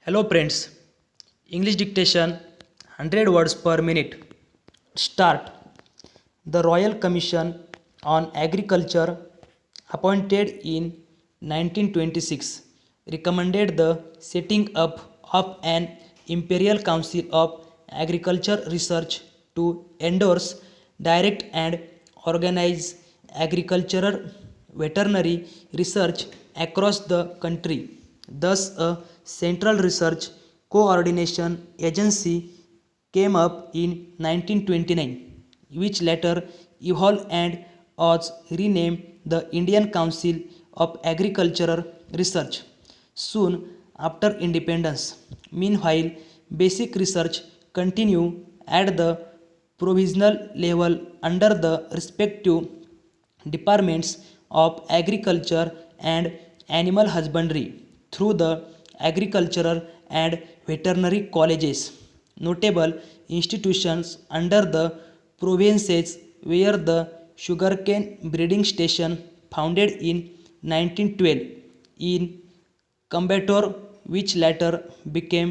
Hello friends, English dictation 100 words per minute. Start. The Royal Commission on Agriculture, appointed in 1926, recommended the setting up of an Imperial Council of Agriculture Research to endorse, direct and organize agricultural veterinary research across the country. Thus, a central research coordination agency came up in 1929, which later evolved and was renamed the Indian Council of Agricultural Research soon after independence. Meanwhile, basic research continued at the provisional level under the respective departments of agriculture and animal husbandry through the agricultural and veterinary colleges. Notable institutions under the provinces were the sugarcane breeding station founded in 1912 in Coimbatore, which later became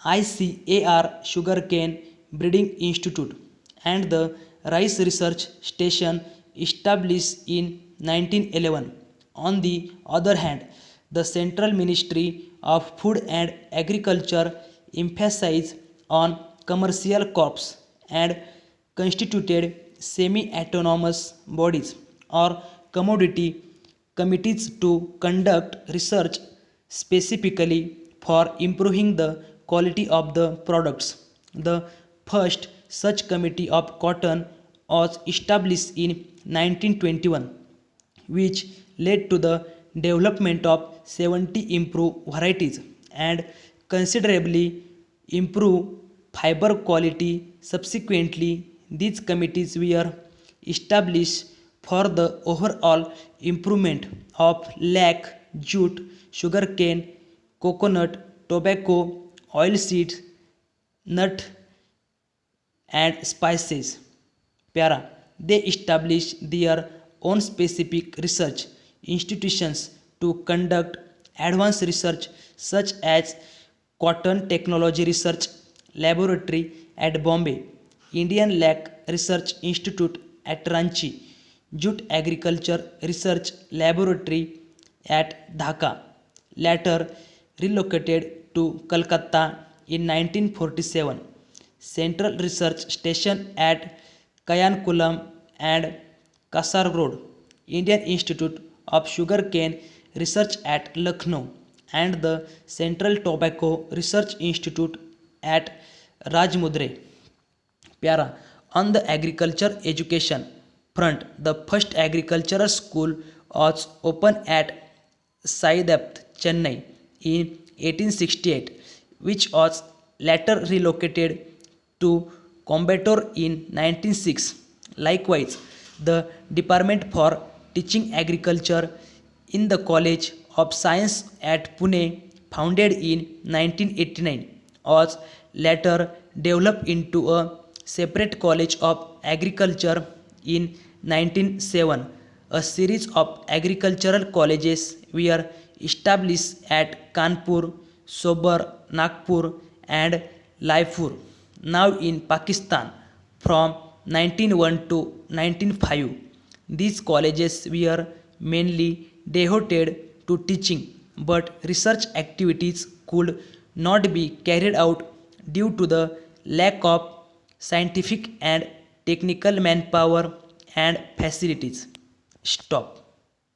ICAR Sugarcane Breeding Institute, and the Rice Research Station established in 1911. On the other hand, the Central Ministry of Food and Agriculture emphasized on commercial crops and constituted semi-autonomous bodies or commodity committees to conduct research specifically for improving the quality of the products. The first such committee of cotton was established in 1921, which led to the development of 70 improved varieties and considerably improved fiber quality. Subsequently, these committees were established for the overall improvement of lac, jute, sugarcane, coconut, tobacco, oilseeds, nut and spices. Para. They established their own specific research institutions to conduct advanced research such as Cotton Technology Research Laboratory at Bombay, Indian Lac Research Institute at Ranchi, Jute Agriculture Research Laboratory at Dhaka, later relocated to Calcutta in 1947, Central Research Station at Kayankulam and Kasaragod, Indian Institute of Sugarcane Research at Lucknow, and the Central Tobacco Research Institute at Rajmundry. Para. On the agriculture education front, the first agricultural school was opened at Saidapt, Chennai in 1868, which was later relocated to Coimbatore in 1906. Likewise, the Department for Teaching Agriculture in the College of Science at Pune, founded in 1989, was later developed into a separate College of Agriculture in 1907. A series of agricultural colleges were established at Kanpur, Sobar, Nagpur, and Laipur, now in Pakistan, from 1901 to 1905. These colleges were mainly devoted to teaching, but research activities could not be carried out due to the lack of scientific and technical manpower and facilities. Stop.